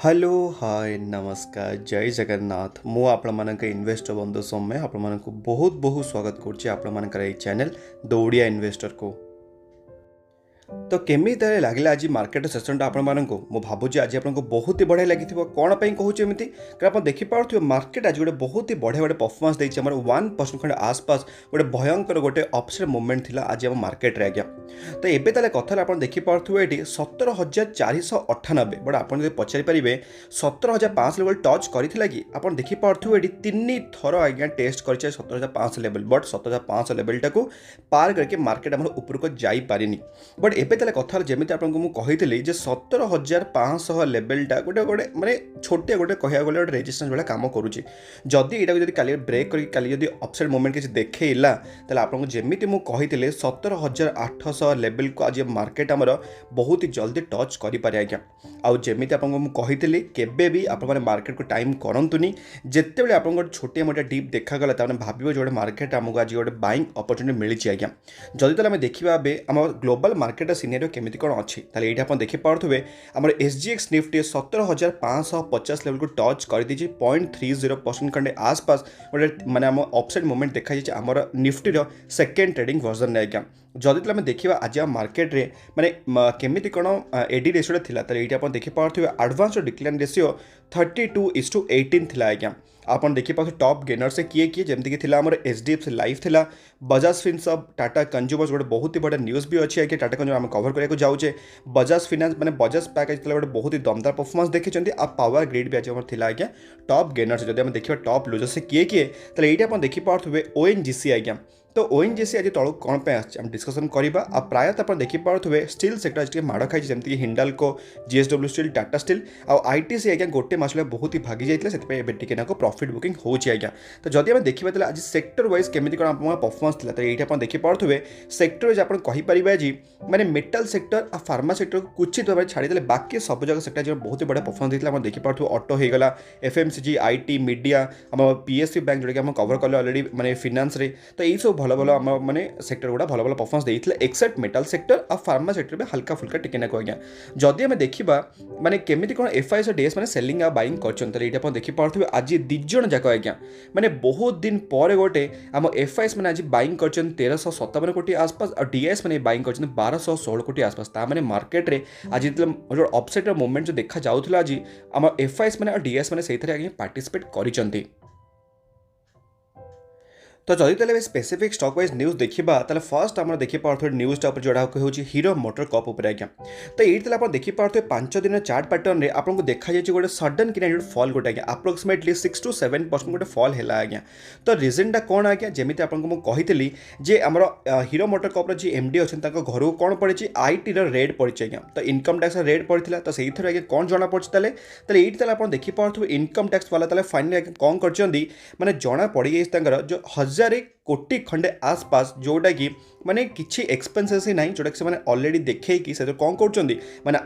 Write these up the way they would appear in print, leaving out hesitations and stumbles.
Hello hi नमस्कार जय जगन्नाथ मु आपण इन्वेस्टर बंधु सौम्य आपण बहुत बहुत स्वागत करुच्ची आपण चैनल द ओडिया इन्वेस्टर को। तो केमी लगे आज मार्केट सेसनटा आपको मु भावुँ आज आपको बहुत ही बढ़िया लगी कौन पर कहूँ एमती आप देखिपे मार्केट आज गोटे बहुत ही बढ़िया गोटे परफॉर्मेंस देती 1% खंडे आसपास गोटे भयंकर गोटे अपसेट मुवमेंट थी आज आम मार्केट आज्ञा। तो ये ताले कथा आप देखिपे ये 17,498 बट आप पचारिपारे 17,500 लेवल टच करथिला कि आप देखिपे ये 3 थर आज्ञा टेस्ट कर 17,500 लेवल बट 17,500 लेवल टाक पार करके मार्केट आम उपरको जापारे बट एबे ताले कथा जमी आपको मुझे 17,500 लेवलटा गोटे गोटे माने छोटे गोटे कह गले गोटे रेजिस्टेंस भाई कम करुच्ची जदि यहाँ काली ब्रेक कर अपसाइड मोमेंट किसी देखला ताले आपको जमी मुझे 17,800 लेवल को आज मार्केट आमर बहुत ही जल्दी टच करें आज्ञा। आउ जमी आपको मुझे केबे भी आप मार्केट को टाइम करतुनि जिते आप छोटे मोटे डीप देखा भाव जो मार्केट आमको आज गोटे बाइंग अपॉर्चुनिटी मिली आज्ञा। जदि ताले देखा आम ग्लोबल मार्केट सिनेरियो केमिति कौन अच्छी ताले ये आप देखिपे आम SGX निफ्टी 17,550 लेवल को टच कर 0.30% खंडे आसपास गोटे माने आम अपसाइड मोमेंट देखा आम निफ्टी सेकेंड ट्रेडिंग वर्जन आज्ञा। जदि आम देखा आज मार्केट रे माने केमिति कौन एडी रेशियो था ये आप देखिपे एडवांस डिक्लाइन रेशियो 32:18 थिला आज्ञा। आप देखिपे टॉप गेनर से किए किए जमीक थी आम HDFC लाइफ थिला बजाज फिनसब टाटा कंज्यूमर्स गोटे बहुत ही बड़ा न्यूज़ भी अच्छी है कि टाटा कंज्यूमर आम कवर करने जाऊे बजाज फिनान्स मैंने बजाज पैकेज गोटे बहुत ही दमदार परफॉर्मेंस देखी आ पावर ग्रिड भी आज थिला आज्ञा टॉप गेनर से। जब देखिए टॉप लूजर से किए किए तो ये आप देखिपे ONGC आज्ञा। तो ONGC आज तलू कौन पे आम डिस्कसन करवा आ प्रायतः आप देखिपे स्टील सेक्टर आज माड़ खाई जमीक Hindalco JSW steel Tata steel आ ITC आज्ञा गोटे मास बहुत ही भागी जाता से ना प्रॉफिट बुकिंग होची आज्ञा। तो जदि आम देखा आज सेक्टर वाइज केमिति कौन आप परफॉर्मेंस था तो ये आप देखिपे सेक्टर वाइज आप कहींपर आज माने मेटल सेक्टर आ फार्मा सेक्टर को कुछ भाव छाड़ी बाकी सब जगह सेक्टर जो बहुत ही बड़ा परफॉर्मेंस देता देखिपे ऑटो होगा FMCG IT मीडिया आम PSU बैंक जोड़ा कि कवर कले अलरेडी माने फाइनेंस रे तो यही सब भल भल आम माने सेक्टर गुड़ा भल भल परफॉर्मेंस देते एक्सेप्ट मेटल सेक्टर आ फार्मा सेक्टर में हल्का फुल्का टिके ना आज्ञा। जदि आम देखा माने केमिति कौन FIS और DS माने सेलिंग आ बाइंग कर देखिपे आज दिज जाक आज्ञा माने बहुत दिन पर गोटे आम FIS मैंने आज बाइंग कर 1357 कोटी आसपास और DS मैंने बाइंग कर 1216 कोटी आसपास ताने मार्केट रे आज जो अपसेट मोमेंट जो देखा जाऊला आज आम FIS मैंने और DS मैंने से आज्ञा पार्टिसिपेट करिसेंती। तो जदि तेल स्पेसिफिक स्टॉक वाइज न्यूज देखा ताले फर्स्ट आम देखिपे न्यूज़टा जोड़ा हूँ हीरो मोटर कप उपर आज्ञा। तो ये आप देखिपे 5 दिन चार्ट पैटर्न में आपको देखा गोटे सडन कि फॉल गोटे आज्ञा अप्रोक्सीमेटली 6 to 7% गोटे फॉल है आज्ञा। तो रिजनटा कौन आज्ञा जमी आपको कही जे आम हीरो मोटर कपर जी MD अच्छे घर को कौन पड़ी IT रेट पड़ी आज्ञा। तो इनकम टैक्स रेट पड़ा तो से आज्ञा कौन जना पड़े ये आप देखिपे इनकम टैक्स वाला फाइनली आज्ञा कौन कर माने जना पड़ गई जो 1000 कोटी खंडे आसपास जोटा कि माने किछि एक्सपेंसेस ही ना जोटा कि से ऑलरेडी देखे कि से कौन कर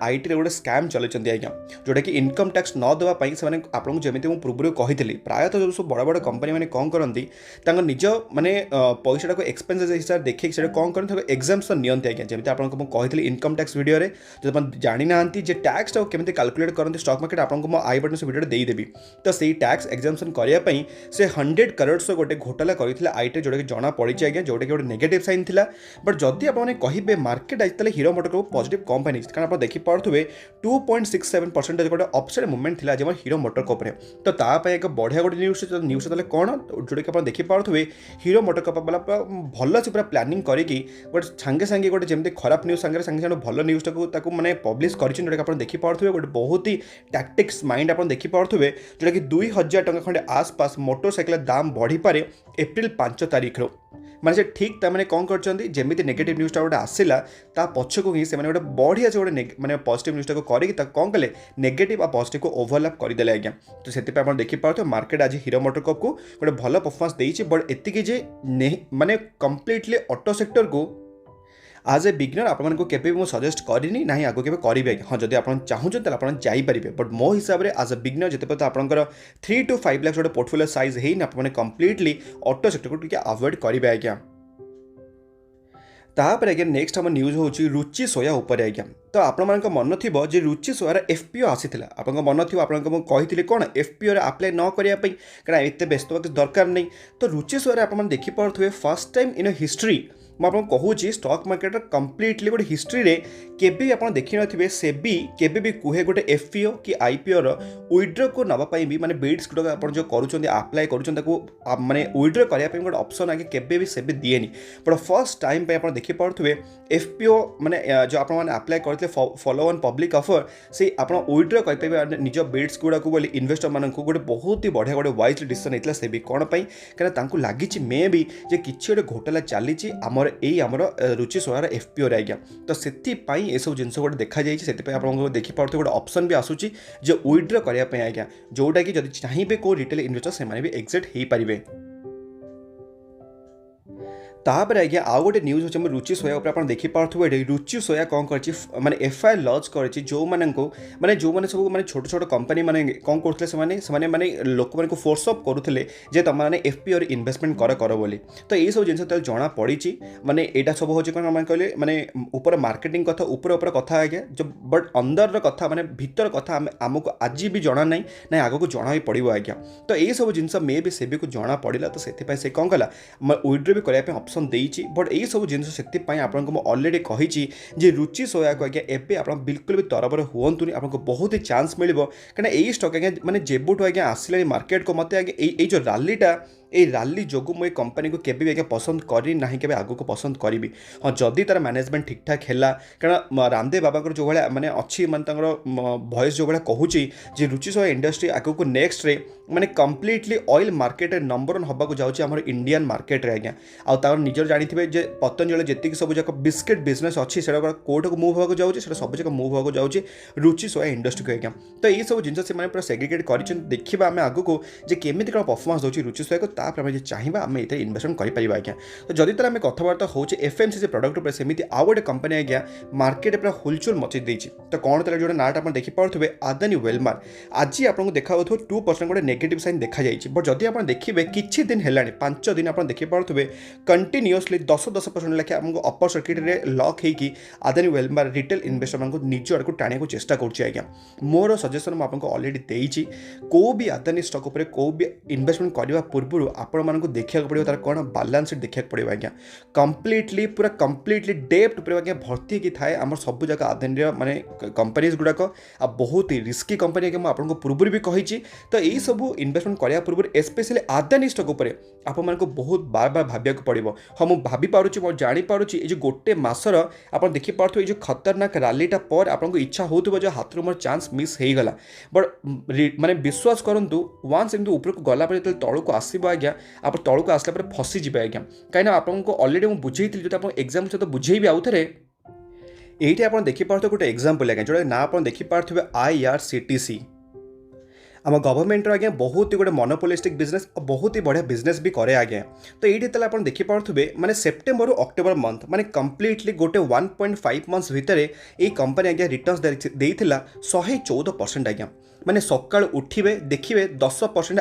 IT रे गोटे स्कैम चलते आज्ञा जोटा कि इनकम टैक्स न देवाई से आपको जमी मुझे पूर्व कही प्रायतः जो सब बड़ बड़ कंपनी मैंने कौन करती निज माने पैसा को एक्सपेंसेस हिसाब से देखिए से कौन कर एग्जाम्सन नियंती आज्ञा। जमी आपको कही इनकम टैक्स वीडियो जो जानी ना टैक्स केमी कैलकुलेट करते स्टॉक मार्केट आपको आई बटन से वीडियो देदेवी तो सही टैक्स एग्जाम्सन करने से 100 करोड़ गोटे घोटाला करते IT जोटा कि जना पड़ी आज्ञा जोटा कि गोटे नेगेटिव साइन था। बट जदि आपने कहे मार्केट आज हीरो मोटर को पॉजिटिव कम पाई कारण आप देखिपे 2.67% गोटे अपसाइड मुवमेंट थी आज हीरो मोटर कप तो तापाई एक बढ़िया गोटे न्यूज़ कौन जोटा कि आप देखिपे हीरो मोटर कप वाला भल से पूरा प्लानिंग करके गोटे सांगे सांगे गोटे जमी खराब न्यूज़ सांगे सांगे सांगे भल न्यूज़टा को मैंने पब्लिश कर जोटा कि आप देखिपे गोटे बहुत ही टैक्टिक्स माइंड आप देखिपे जोटा कि 2,000 टंका खंडे आसपास मोटरसाइकेल दाम बढ़ी पारे एप्रिल 5 तारीख माने से ठीक तमें कौन करमी नेगेटिव न्यूज़टा गोटे आसला ता पछक ही से गोटे बढ़िया से गोटे माने पॉजिटिव न्यूज़टा को करके कौन कले नेगेटिव और पॉजिटिव को ओवरलैप करदे आज्ञा। तो से आप देखिपे मार्केट आज हीरो मोटर कप को गोटे भल परफॉर्मेंस देती बट एतिकी जे माने कंप्लीटली ऑटो सेक्टर को आज ए बिगनर आपको केबे भी सजेस्ट करनी ना आगे केबे करेंगे हाँ जब आप चाहूँ तो आप जापरेंगे बट मो हिसाब से आज ए बिगनर जिते तो आपंकर 3 to 5 लाख गोटे पोर्टफोलियो साइज है आप कंप्लीटली ऑटो सेक्टर को अवॉइड करेंगे आज्ञा। तापर आज्ञा नेक्स्ट आम न्यूज हूँ रुचि सोया उपर आज्ञा। तो आपण मन थी जे रुचि सोयार एफपीओ आसाला आप मन थी आपको कही कौन एफपीओ आप्लाय न करने कारण एत व्यस्त किसी दरकार नहीं। तो रुचि सोयार आप देखिपे फर्स्ट टाइम इन हिस्ट्री मुझे कहूँ स्टॉक मार्केट कंप्लीटली गोटे हिस्ट्री रे केबे आप देखी नथिबे सेबी केबे भी कहे गोटे एफपीओ कि आईपीओ विड्रो को नापी भी माने बिड्स गुड़ा आप जो करुँच आप्लाय कर माने विड्रो करने गोटे ऑप्शन आगे केबे भी सेबी दिएनी बट फर्स्ट टाइम पे आप देखिपे एफपीओ माने जो आप आप्लाय करते फॉलो ऑन पब्लिक ऑफर से आप विड्रो करेंगे निज बिड्स गुड़ा को बोली इन्वेस्टर मानक गोटे बहुत ही बढ़िया गोटे वाइजली डिसीजन होता सेबी कौन पाई कहीं लगी मे भी जे किसी गोटे घोटाला चली आमर रुचि सोयार एफपीओ आज्ञा। तो से ये सब जिन गोटे देखा जाए आप देखिपे गोटे ऑप्शन भी आसूची जो विड्रो करने आज्ञा जोटा कि जब चाहिए कौ रिटेल इन्वेस्टर से भी एक्जिट हो पारे। तापर आज्ञा आउ गोटे न्यूज होचे रुचि सोया आप देखिपे रुचि सोया कौन कर माने एफआईआर लॉन्च कर जो माने जो माने सब माने छोट छोट कंपनी माने कौन करते से माने लोक माने फोर्स अप करुले जे तुम मैंने एफपीओ इन्वेस्टमेंट कर बोली। तो ये सब जिन जना पड़ी माने एटा सब हो कहले माने ऊपर मार्केटिंग कथा ऊपर ऊपर कथा आज्ञा जो बट अंदर कथा माने भीतर कथा आमको आज भी जना ना आग को जना ही पड़ो आज्ञा। तो ये सब जिन मे भी सेबी को जना पड़ा तो से कौन कला विड्रो भी करने ऑप्शन देइछि बट ये सब जिन से आपको ऑलरेडी कही रुचि सोया को आज्ञा एबे आप बिल्कुल भी तरबर हुआ आपको बहुत ही चांस मिल कहीं यही स्टॉक आज्ञा माने जेबुठू आज्ञा आसिला मार्केट को मत आज्ञा जो रैलीटा ये रैली जो मुझे कंपनी को केबे भी पसंद करना के आगे को पसंद करी। हाँ जदि तार मैनेजमेंट ठीक ठाक है कारण रामदेव बाबा जो भाया माने अच्छी माने भॉइस जो भाया कहूँ रुचि सोया इंडस्ट्री आगे को नेक्स्ट रे माने कंप्लीटली ऑयल मार्केट नंबर 1 हवा जाऊँगी आम इंडियन मार्केट रे आज्ञा आउ निजर जानी जे पतंजलि जी सब जाक बिस्किट बिजनेस अच्छी से कोर्ट को मुव होगा जाऊँगी से सब जाक मुव होगा जाऊँगी रुचि सोया इंडस्ट्री को आज्ञा। तो ये सब जिन से पूरा सेग्रीगेट कर देखा आम आगू केमी कौन परफॉर्मेंस दूसरी रुचि सोया को आम चाहिए आम ये इन्वेस्टमेंट करें आज्ञा। तो जदि तरह आम कथबार्ता हो एफएमसीसी प्रोडक्ट पर सेमती आउ गोटे कंपनी आज्ञा मार्केट पूरा हुलचुल मचई देती। तो कौन तरह जो नाटा आप देखिपे आदानी वेलमार आज आपको देखा 2% गोटे नेगेटिव साइन देखा जाए बट जदि आप देखिए किसी दिन है 5 दिन आप देखिपे कंटिन्यूअसली 10% लेखे आमको अपर सर्किट रे लॉक होगी आदानी वेलमार रिटेल इन्वेस्टर मान निज आड़ को टाणी चेष्टा करुँच आज्ञा। मोर सजेसन मुझे ऑलरेडी देती कौ भी आदानी स्टॉक उपर कौ भी इन्वेस्टमेंट करने पूर्व आपण मानक देखा पड़ो तार कौन बालांस शीट देखा पड़ो आज्ञा कंप्लीटली पूरा कंप्लीटली डेप्थ उपर आज्ञा भर्ती की थाए आम सब जगह आदानी माने कंपनीज गुड़ाक आ बहुत ही रिस्की कंपनी आज्ञा मुझे आपको पूर्व भी कही। तो यही सब इन्वेस्टमेंट करने पूर्व स्पेशली आदानी स्टॉक उपर आप बहुत बार बार भाविया पड़ो। हाँ मुझे भाभी पारुची मुझे जानीपारुची ये गोटे मासर आप देखिपे जो खतरनाक रैलीटा पर आपको इच्छा हो जो हाथ मोर चांस मिस हो गला बट माने विश्वास करूँ वन्स एमती ऊपर को गला तौक को आसो आज्ञा आप तौक को आसला फसीजे आज्ञा कहीं आपको ऑलरेडी मुझे बुझे जो आप एग्जाम सहित बुझेबी आउ थे ये आप देखिपे गोटे एग्जाम्पल आज्ञा जो ना आप देखिपे IRCTC आम गवर्नमेंट आज्ञा बहुत ही गोटे मोनोपोलिस्टिक बिजनेस और बहुत ही बढ़िया बिजनेस भी करे आज्ञा। तो ये आप देखिपे माने सेप्टेम्बर अक्टोबर मंथ माने कंप्लीटली गोटे 1.5 मंथ्स भितर ये कंपनी आज्ञा रिटर्न्स देइथिला 114% आज्ञा माने सकाल उठिबे देखिए 10%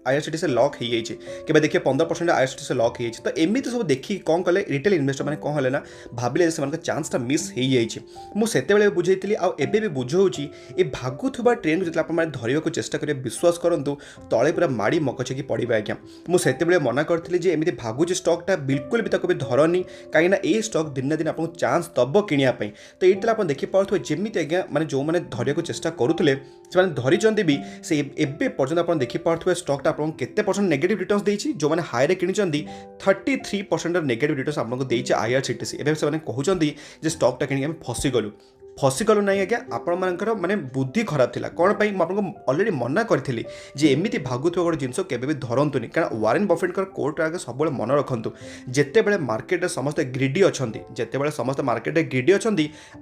IRCTC लॉक हो जाए देखिए 15% IRCTC लॉक हो। तो एमती सब देखिए कौन कले रिटेल इन्वेस्टर मैंने कौन है ना भाविले से चांसटा मिस हो जाए मुझे बुझे आबे भी बुझाऊँगी ये भागुवा ट्रेन को जो आप धरने को चेष्टा करेंगे विश्वास करूँ तले पूरा माड़ी मकचकी पड़े आज्ञा। मुझे मना करी एमती भागुची स्टॉकटा बिल्कुल भी ताको भी धरनी कहीं ये स्टॉक दिन ना दिन आपको चांस दब किणापी। तो ये आप देखिपे जमी आज्ञा मैंने जो मैंने धरने को चेष्टा करुले धरी भी से एबे पर्यंत आप देखिपे स्टॉकटा आपको केते परसेंट नेगेटिव रिटर्न्स देछि जो मैंने हाई रे किनिचंदी 33% नेगेटिव रिटर्न्स आपको देछि IRCTC एबे से कहउचंदी जे स्टॉकटा किनि हम फसीगलु ना आज्ञा आपर माने बुद्धि खराब थिला कौन पाई आपको ऑलरेडी मना करी जे एमती भागुवा गोटे जिनस केबे भी धरतुनि कारण वारेन बफेट कोर्ट आगे सब मन रखु जिते बड़े मार्केट समस्त ग्रीडी अच्छा जिते समस्त मार्केट ग्रीडी अच्छा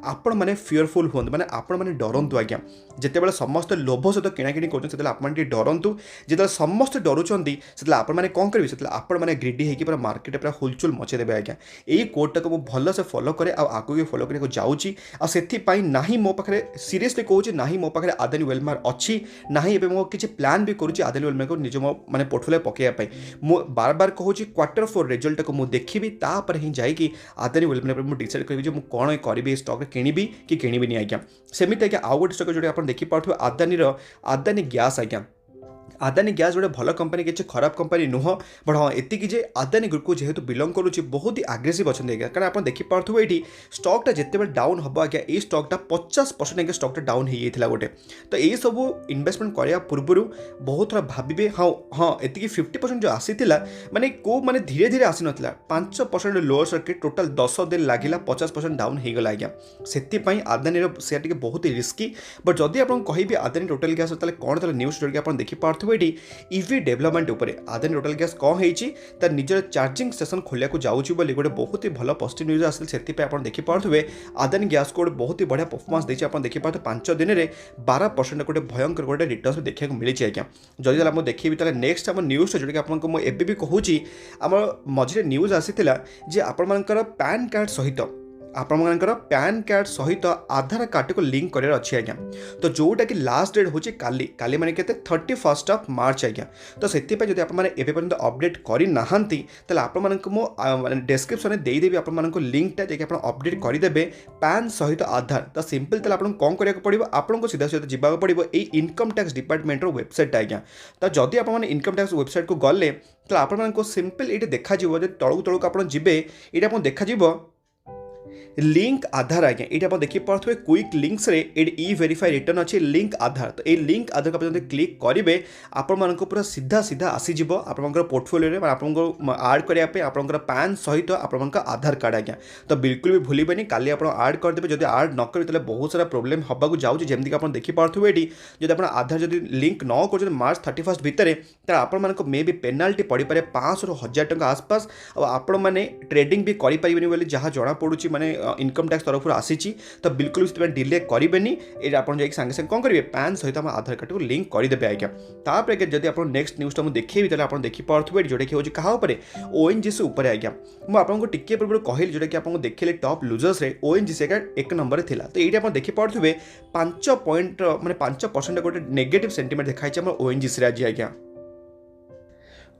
आपण मैंने फियरफुल हूँ मैंने आपण मैंने डरतु आज्ञा जिते बड़े समस्त लोभ सहित किणाकिणी कर डरतु जिते समस्त डरुंच से आपने कौन करेंगे से आपण मैंने ग्रीडी होकर पूरा मार्केट पूरा हुलचुल मचे देवे आज्ञा। यही कोर्टा को मुझे भल से फॉलो करे आगे भी फॉलो करने जाऊँगी से ना ही मो पाखे सीरीयसली कहूँ ना ही मो पाखे अदानी वेलमार्क अच्छी ना ही एवं मो किसी प्लान भी करुँच अदानी वेलमार्क को निज मो माने पोर्टफोलियो पकड़ाई मु बार बार कहूँ Q4 रिजल्ट को मुझे देखी तापर ही जाकि अदानी वेलमार्क मुझे डिसाइड करी मुझे कौन करी स्टक किणवी कि किणवी आज्ञा सेमती आज्ञा आउ गोटे स्टक जो आप देखिपे अदानी गैस आज्ञा अदानी गैस गोटे भल कंपनी किसी खराब कंपनी नुह बट हाँ एतिकी जे अदानी ग्रुप को जेहेतु बिलंग करुच्ची बहुत ही आग्रेसिव अच्छा आज्ञा कारण आप देखिपे ये स्टकटा जिते डाउन हम आज्ञा ये स्टकटा 50% आज्ञा स्टकटा डाउन हो जाता गोटे तो यही सब इन्वेस्टमेंट करने पूर्व बहुत थोड़ा भावे हाँ हाँ एतिकी 50% जो आसी माने को माने धीरे धीरे आसी नाला 5% लोअर सर्किट टोटाल 10 दिन लगे 50% डाउन हो गला आज्ञा से अदानी सेयार टी बहुत ही रिस्की बट जदि आप कहि अदानी टोटल गैस कौन न्यूज जोड़े आप देखिपे इवी डेवलपमेंट उपर अदानी टोटल गैस कौन होता निजर चार्जिंग स्टेशन खोलिया जाऊँगी बोली गोटे बहुत ही भल पॉजिटिव न्यूज आसी से देखिपे अदानी गैस को बहुत ही बढ़िया परफॉर्मेंस देती आप देखिपे 5 दिन में 12% गोटे भयंकर गोटे रिटर्न देखा मिली आज्ञा जदि आप देखिए नेक्स्ट आम न्यूज जोटा कि आपको मुझे भी कहूँ आम मझे न्यूज आसीला जे आपर पैन कार्ड सहित आपणकर पैन कार्ड सहित आधार कार्ड को लिंक करार अच्छी आज्ञा तो जोटा कि लास्ट डेट हूँ काली काली माने केते 31 मार्च आज्ञा तो से जब आप अपडेट करना आपको मो डिस्क्रिप्शन में देदेवी आप लिंकटा जैसे आप अपडेट करदे पैन सहित आधार तो सिंपल आपको कौन करा पड़ो आपको सीधा सीधा जावाक पड़ो ये इनकम टैक्स डिपार्टमेंटर वेबसाइट आज्ञा तो जदि आप इनकम टैक्स वेबसाइट को गले तो आपको सिंपल ये देखा तलू तलू आप जी ये देखा लिंक आधार आज्ञा ये आप देखिपे क्विक लिंक्स रे ई वेरीफाई रिटर्न अच्छे लिंक आधार तो ये लिंक आधार को आप क्लिक करेंगे आपण पूरा सीधा सीधा आसीज आप पोर्टफोलियो में आपको आड करने आपंकर पैन सहित आप आधार कार्ड आज्ञा तो बिल्कुल भी भूलें काली आप आड करदे जब आड न करें बहुत सारा प्रोब्लेम हवाक जाऊँगी जमीक आप देखिपे ये जब आप आधार जब लिंक न कर मार्च 31 भितर तो आपण मे भी पेनाल्टी पड़ पाए 500 ରୁ 1000 टंका आसपास और आपण मैंने ट्रेडिंग भी करें जहाँ जना पड़ू माने इनकम टैक्स तरफ आसी तो बिल्कुल भी डिले करेंगे ये आप सांगे सांगे कौन करेंगे पैन सहित आम आधार कार्ड को लिंक करदे आज्ञा तापर जब आप नेक्स्ट न्यूज़ मुझे देखिए तो आप देखिपे जोटा कि हूँ क्या ओएनजीसी उपर आज्ञा मुझे टिके पूर्व कहली जोटा कि आपको देखिए टॉप लुजर्स रे ओएनजीसी एक नंबर था तो ये आप देखिपे 5 पॉइंट माने 5% गोटे नेगेटिव सेंटिमेंट देखाई ओएनजीसी आज आज्ञा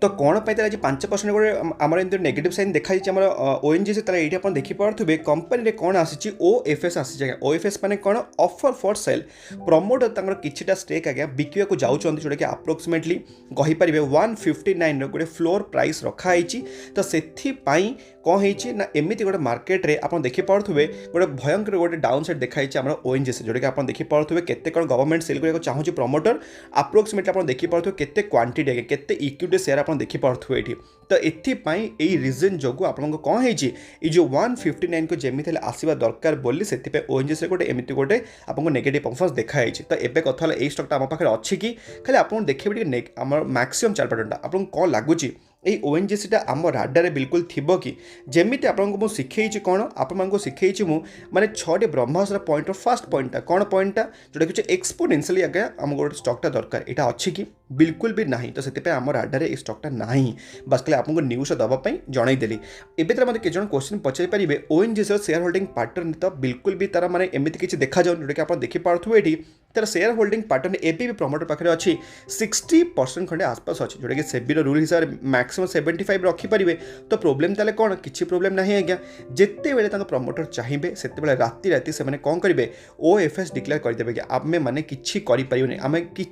तो कौन पाई आज 5% गोटे आम नेगेटिव साइन देखा ओएनजीसी ये आप देखिपे कंपनी कौन आसी ओएफएस आसी ओएफएस माने कौन ऑफर फॉर सेल प्रमोटर किछिटा स्टेक आज्ञा बिकवा जाऊँच जोटा कि अप्रोक्सीमेटली कहींपर 159 गोटे फ्लोर प्राइस रखाई तो से कौन होना एमती गोटे मार्केट रे आप देखिपे गोटे भयंकर गोटे डाउन साइड देखाई ओएनजीसी जोटा कि आप देखिपे केते कौन गवर्नमेंट सेल करने चाहूँगी प्रमोटर अप्रोक्सीमेटली आप देखिपे केते क्वांटिटी केते इक्विटी शेयर आप देखिपे ये तो ये रिजन जो आपको कौन है जो 159 को जमी आसवा दरकार बोली से ओएनजीसी गोटे एमती गोटे आपको नेगेटिव परफॉर्मेंस देखाई तो एबे कथा ये स्टॉकटा आम पाखे अच्छी कि खाली आप देखिए आम मैक्सिमम 4% आपको कौन लगुच ये ओएनजीसीटा आम राडारे बिल्कुल थी कि जमीती आपको शिखई कौन आपको शिखई माने 6 ब्रह्मास्त्र पॉइंट फर्स्ट पॉइंटा कौन पॉइंटा जोटा कि एक्सपोनेंशियली आगे आम गोटे स्टॉकटा दरकार यहाँ अच्छी कि बिल्कुल भी ना तो से आम राडारे ये स्टॉकटा ना बस खाली आपको न्यूज दवाई जनईदेली एवं मतलब किसी क्वेश्चन पचारि पारे ओएनजीसी शेयर होल्डिंग पैटर्न तो बिल्कुल भी तार माने एमती किसी देखा जाऊँ जोटा कि आप देखिपे ये तार शेयर होल्डिंग पैटर्न एबी प्रमोटर पाखे अच्छी 60% खंडे आसपास अच्छी जोटा कि सेबी रूल हिसाब से मैक्सिमम 75 रखिपारे तो प्रोब्लेम ताले कौन किसी प्रोब्लेम ना आज्ञा जिते बेले प्रमोटर चाहिए से राति राति से कौन करेंगे ओएफएस डिक्लेयर करदे कि आमे मैंने किसी करें आम कि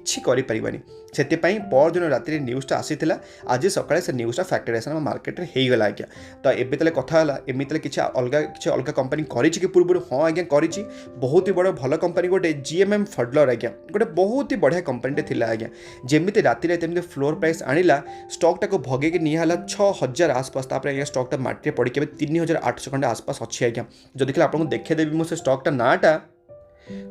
से परदिन राति न्यूज़टा आसीला आज सकाଳେ से न्यूज़टा फैक्टराइजेशन मार्केट में होगला आज्ञा तो एबे तले कथा है एमती किसी अलग कंपनी करी पूर्व हाँ आज्ञा करी बहुत ही बड़ भल कंपनी गोटे जीएमएम फडलर आज्ञा गोटे बहुत ही बढ़िया कंपनी थी आज्ञा जमी राति राति फ्लोर प्राइस आनिला स्टॉकटा को भगेक निहाला 6000 आसपास आज्ञा स्टॉकटा माटी पड़ी 3800 खंडे आसपास अच्छी आज्ञा जो देखिए आपको देखेदेवी मुझे स्टॉकटा नाटा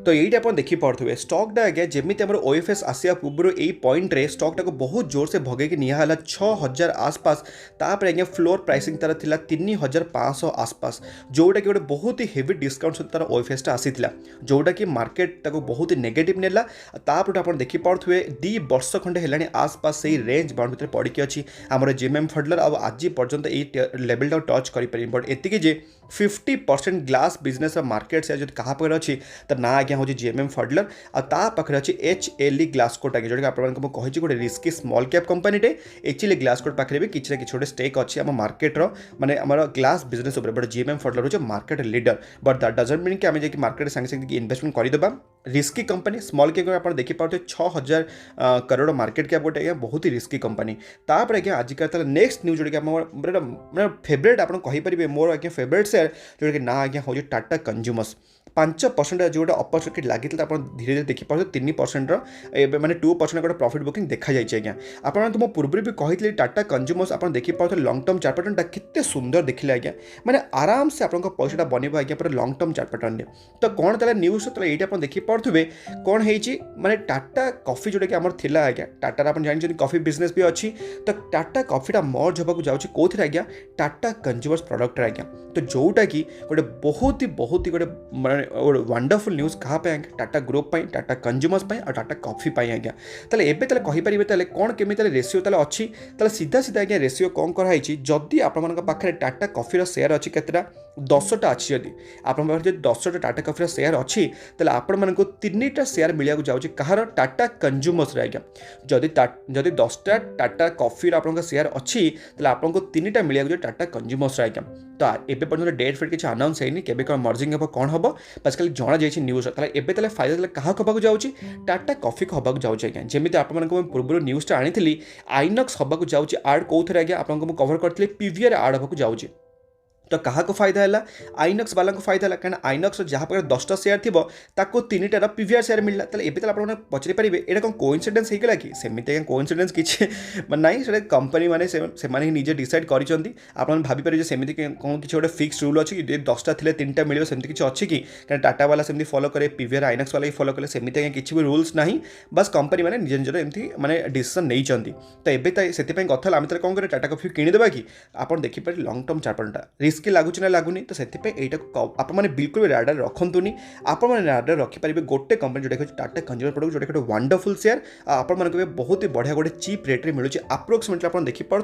तो ये आप देखिपे स्टॉकटा आज्ञा जमी आम ओएफएस आसिया पूर्व यही पॉइंट स्टॉकटा को बहुत जोर से भगेक निहला 6000 आसपास तापर आज्ञा फ्लोर प्राइसिंग तार था 3500 आसपास जोटा कि गोटे बहुत ही हेवी डिस्काउंट सहित तार ओएफएसटा आसीला जोटा कि मार्केट बहुत ही नेगेटिव नेला तापर आप देखिपे 2 वर्ष खंडे है आसपास से रेंज बाउंड भर पड़ी अच्छी आम जेएमएम फडलर आज पर्यंत ये लेवलटा टच कर बट एतिकी जे 50% ग्लास बिजनेस मार्केट से जो क्या पाखे अच्छी तर ना आज्ञा हूँ जेएमएम फडलर आ पाखे अच्छी एचएलई ग्लासकोट आगे जोटा कि आपको कही गोटे रिस्की स्मॉल कैप कंपनीटे एक्चुअली ग्लासकोट पाखे भी किसी ना कि स्टेक अच्छी आम मार्केटर माने आम ग्लास बिजनेस बट जेएमएम फडलर हूँ market leader but that doesn't mean कि आम जाकि मार्केट सांगे सांगे इन्वेस्टमेंट करदेबा रिस्की कंपनी स्मॉल कैप आप देखिपे 6000 करोड़ मार्केट कैप गोटे आज्ञा बहुत ही रिस्की कंपनी तापर आज्ञा आजिकल नेक्स्ट न्यूज जोटा कि फेवरेट आप कहींपर मोर आज्ञा फेवरेट शेयर जोटा कि ना आज्ञा हूँ टाटा कंज्यूमर्स 5% जोटा अपरचुनिटी लगी आप धीरे धीरे देखिए 3% मैंने 2% गोटे प्रॉफिट बुकिंग देखा जाए आज्ञा आपने तो पूर्व भी कही टाटा कंज्यूमर्स आप देखिपे लंग टर्म चार्ट पैटर्न केते सुंदर देखिले आज्ञा मैंने आराम से आप पैसा बनवा आज्ञा पूरा लंग टर्म चार्ट पैटर्न में तो कौन ताला न्यूज तो ये आप देखिपे कौन है माने टाटा कॉफी जोटा कि आमर थिला आज्ञा टाटा आप जानते कॉफी बिजनेस भी अच्छी तो टाटा कॉफीटा मर्ज होगा जाऊँगी कौन आज्ञा टाटा कंज्यूमर्स प्रोडक्ट आज्ञा तो जोटा कि गोटे बहुत ही गोटे वंडरफुल न्यूज क्या टाटा ग्रुप टाटा कंज्यूमर्स और टाटा कॉफी आज्ञा ताले एबे ताले कहिपारिबे ताले कौन केमी ताले रेशियो ताले अच्छी ताले सीधा सीधा आज्ञा रेशियो कौन कराई जदि आपण पाखे टाटा कॉफीर शेयर अच्छी केतेटा 10टा अच्छी जदि आपन पाखे 10टा टाटा कॉफीर शेयर अच्छी ताले आपण मानक 3टा शेयर मिलिया जाउची कहार टाटा कंज्यूमर्स आज्ञा जदि 10टा टाटा कॉफीर आपण शेयर अच्छी ताले आपण 3टा मिलिया जाए टाटा कंज्यूमर्स आज्ञा तो एबे पर्यंत डेट फेट किसी अनाउंस है केबे कौन मर्जिंग हम कौन हम बस खाली जना जाइए न्यूज ताले एबे ताले फायदा ताले क्या होगा जाऊँगी टाटा कॉफी को होगा जाऊँगी आज्ञा जमी आपको पूर्व न्यूजटा आनी आइनक्स होगा जाऊँगी आड कौन आज्ञा आपको कवर करते पीवीआर आड होगा जाऊँगी तो क्या फायदा है आइनक्स वाला फायदा है कहीं आइनक्स जहाँ पाखे 10टा शेयर थी ताको 3टार पीवीआर शेयर मिलला ताले एबे ताले आपन पचरि पारिबे एटा कोन कोइन्सिडेंस हेगला कि सेमिते कोइन्सिडेंस किछि नाही सेटा कंपनी माने से माने निजे डिसाइड करिसंती आपन भाबी पारे जे सेमिते कोन किछि गोटे फिक्स रूल अछि कि 10टा थिले 3टा मिलियो सेमिते किछि अछि कि कारण टाटा वाला सेमिते फॉलो करे पीवीआर आइनक्स वाला ही फॉलो करे सेमिते किछि भी रूल्स नाही बस कंपनी माने निजे निजे एमथि माने डिसीजन नै चंती तो एबे सेति पय कथा आम कोन करे टाटा कॉफी किनि देबा कि आपन देखि पारे लॉन्ग टर्म चार्टटा रिस्क लगुच ना लगुनि तो से आपने बिल्कुल भी राडार रखुनि आपने राडार रखिपारे गोटे कंपनी जोटा टाटा कंज्यूमर प्रोडक्ट जोटा गोटे वंडरफुल शेयर आपको बहुत ही बढ़िया गोटे चीप रेट्रे मिलूँ आप्रोक्सीमेटली आप देखिपे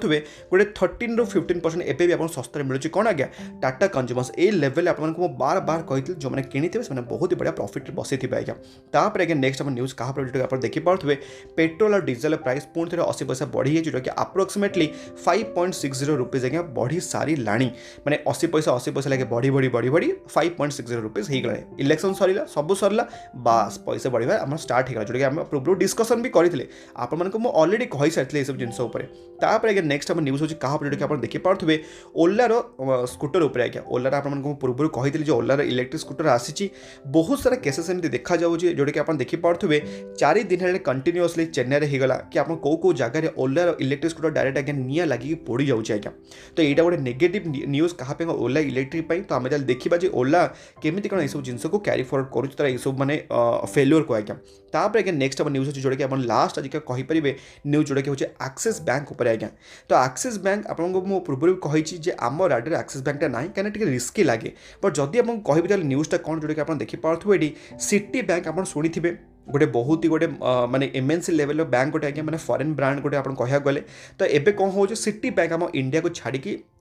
गोटे 13 ରୁ 15% एबे भी आप सस्ते मिलूँ कौन आज्ञा टाटा कंज्यूमर्स ए लेवल आपको बार बार कही जो मैंने किनी से बहुत ही बढ़िया प्रॉफिट बसई थे आज्ञा तापर आज्ञा नेक्स्ट आप न्यूज क्या जो आप देखिपे पेट्रोल और डीजेल प्राइस पुणी थे 80 पैसा बढ़ी जो कि आप्रोक्सीमेटली 5.60 रुपीज आज्ञा बढ़ी सारी लाणी मैंने 80 पैसा लगे बढ़ी बढ़ी बढ़ी बढ़ी 5.60 रुपीज हो गला इलेक्शन सरला सब सरला बास पैसा बढ़िया आम स्टार्ट होगा जोटा कि पूर्व डिस्कसन भी करते आपको अलरेडी कही सारी सब जिन तापर आज्ञा नेक्स्ट आम न्यूज होगा क्या जोटा कि आप देखिपे ओलार स्कूटर उपर आज्ञा ओलार आपको पूर्व कही जो ओलार इलेक्ट्रिक स्कूटर आसी बहुत सारा केसेस एमती देखा जाऊँगी जोटा कि आप देखिपे 4 दिन है कंटिन्यूअसली चेन्नई होगा कि आप कौ जगह ओलार इलेक्ट्रिक स्कूटर डायरेक्ट आज्ञा निआ लगी पोड़ी जाऊँगी आज्ञा तो यहाँ गोटे नेगेटिव न्यूज क्या ओला इलेक्ट्रिक तो आम देखा ओला केमी कौन सब जिन को क्यारी फॉरवर्ड करुँ सब माने फेल्योर को आज्ञा तापर आज्ञा नेक्स्ट आप न्यूज अच्छी जोटा कि आप लास्ट आज कहींपर न्यूज जोटा कि हूँ एक्सिस बैंक उपर आज्ञा तो एक्सिस बैंक आपको मो पूर्व कही आम राडर एक्सिस बैंकटा ना कहीं रिस्की लगे बट जदि आप कह न्यूजटा कौन जोटा कि आप देखिपे ये सिटी बैंक आप शुणी गोटे बहुत ही गोटे माने एमएनसी लेवल बैंक गोटे आज्ञा माने फॉरेन ब्रांड गोटे आप कह गले तो एबे कौन हो सिटी बैंक आम इंडिया को छाड़ी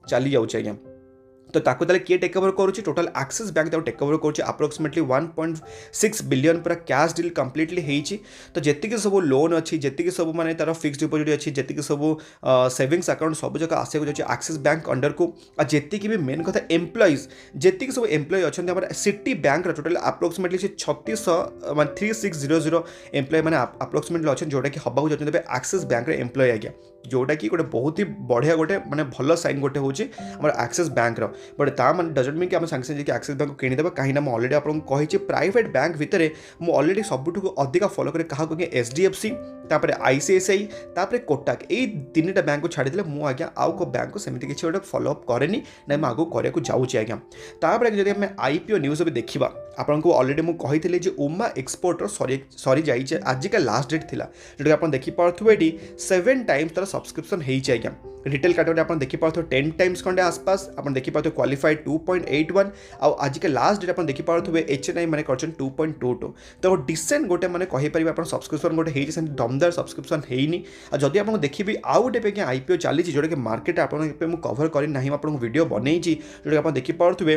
चली जाऊँगी आज्ञा तो ताको ताले किए टेक ओवर करुच्ची total Axis bank take over करुच्ची आप्रोक्सीमेटली 1.6 बिलियन पूरा कैश डील कंप्लीटली होती तो जी सब लोन अच्छी जी सब माने तार फिक्स डिपोजिट अच्छी जी सब सेविंग्स अकाउंट सब जगह आसे जाए एक्सिस बैंक अंडर को जी भी मेन कथा एम्प्लॉइज जी सब एम्प्लॉय अच्छा city bank total approximately 3600 employ मैंने आप्रोक्सीमेटली अच्छे जोटा कि हवा जाते एक्सिस बैंक एम्प्लॉय आज्ञा जोटा कि गोटे बहुत ही बढ़िया गोटे माने भल साइन गोटे हूँ एक्सिस बैंक बट ता मैंने डजंट मीन कि आम सांगे सांगे एक्सिस बैंक को किनीदेवा कहीं मुझे अलरेडी आपको कही प्राइवेट बैंक भितर मुझे अलरेडी सबुठ अधिक फॉलो करे क्या एचडीएफसी तापर आईसीआईसीआई तापर कोटक यही 3टा बैंक को छाड़ी मु आज्ञा आउ को बैंक को सेमती किसी गोटे फॉलोअप कैनि ना आगे करने जाऊँगी आज्ञा। तापर जब आम आईपीओ न्यूज भी देखा आपन को ऑलरेडी मुझे कही जे उमा एक्सपोर्टर सरी जाइए आज का लास्ट डेट थिला जोटा आप देखिपे ये 7 टाइम्स तार सब्सक्रिप्शन होइए आज्ञा। रिटेल कैटेगरी आप देखिपे 10 टाइम्स खंडे आसपास आप देखिपे क्वालिफाइड 2.81 आज के लास्ट डेट आप देखिपे एचएनआई मैंने कर 2.22 तो डिसेंट गोटे मैंने कहीपर आप सब्सक्रिप्शन गोटे होती दमदार सब्सक्रिप्शन होनी। जदि आप देखिए आउ गोटे आईपीओ चली जोटा कि मार्केट आप कभर करना आपको वीडियो बनई जोटा आप देखिपे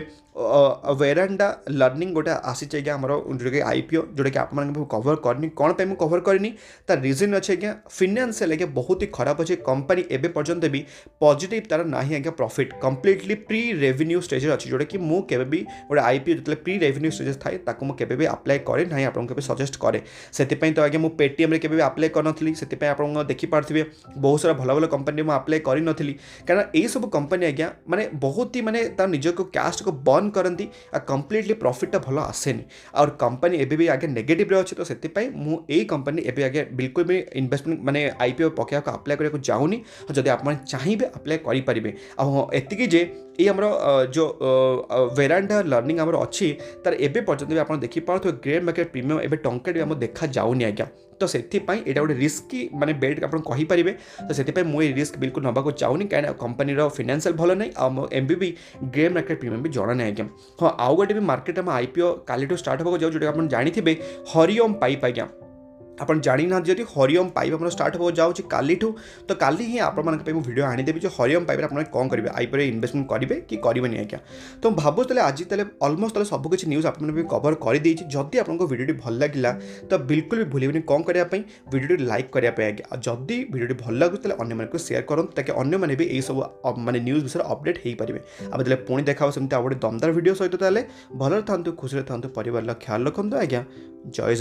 वेरांडा लर्निंग गोटे आसी आम जोटा कि आईपीओ जोटा कि आप कभर करनी कौन पे कभर करनी तार रिजन अच्छे आज्ञा फाइनेंशियल आज्ञा बहुत ही खराब अच्छे कंपनी एवं पर्यंत भी पॉजिटिव तार ना आज्ञा profit completely pre revenue stage अच्छी जोटा कि मुझे भी गोटे आईपीओ जो प्री रेवेन्यू स्टेज थाए मुझे अप्लाई करे ना आपको सजेस्ट करे से तो आज्ञा मुझे पेटीएम के अप्लाई करनी से आप देखिपे बहुत सारा भल भल कंपनी मुझे अप्लाई करनी कारण यही सब कंपनी आज्ञा माने बहुत ही माने तार निज को कैश को बर्न करती कंप्लीटली प्रॉफिट भल आसेनी और कंपनी एबे भी आगे नेगेटिव अच्छे तो से मुझे कंपनी एबे आगे बिल्कुल भी इन्वेस्टमेंट माने आईपीओ पकेया को अप्लाई करने जाऊनी जदि आप चाहिए अप्लाई करेंगे आती जे ये आमर जो वेरांडा लर्निंग आमर अच्छी तार एबे पर्यंत भी आप देखिपे ग्रे मार्केट प्रीमियम एबे टंका भी देखा जाऊनी आज्ञा। तो से यहाँ गोटे रिस्की माने बेट आप कहींपारे तो से मुझे रिस्क बिल्कुल नवाक चाहूनी कहीं कंपनी फाइनेंशियल भल नहीं एमबी ग्रे मार्केट प्रीमियम भी जना नहीं आज्ञा। हाँ आउ गोटे भी मार्केट में आईपीओ काली स्टार्ट होगा जो आप जानी हरिओम पाइप आज्ञा आप जानी ना जब हरिओम पाइप आप स्टार्ट हो जाऊँगी काली तो काली ही आप वीडियो आनीदेवी जो हरिओम पाइप आप कौन करेंगे आईपीओ इन्वेस्टमेंट करेंगे कि करेंगे आज्ञा। तो भावुँ आज अलमोस्ट सबकि न्यूज आप कवर करदे जदि आपको वीडियो भल लगे तो बिल्कुल भी भूलें कौन करने वीडियो लाइक करने आज्ञा। जदि वीडियो भल लगुच अन्य सेयार करूँ ताकि अन्य भी यही सब माने न्यूज विषय अपडेट हो पारे। अब पुणी देखा सेमती गोटे दमदार वीडियो सहित भल था खुशी था परिवार ख्याल रखु आज्ञा। जय जगन्नाथ।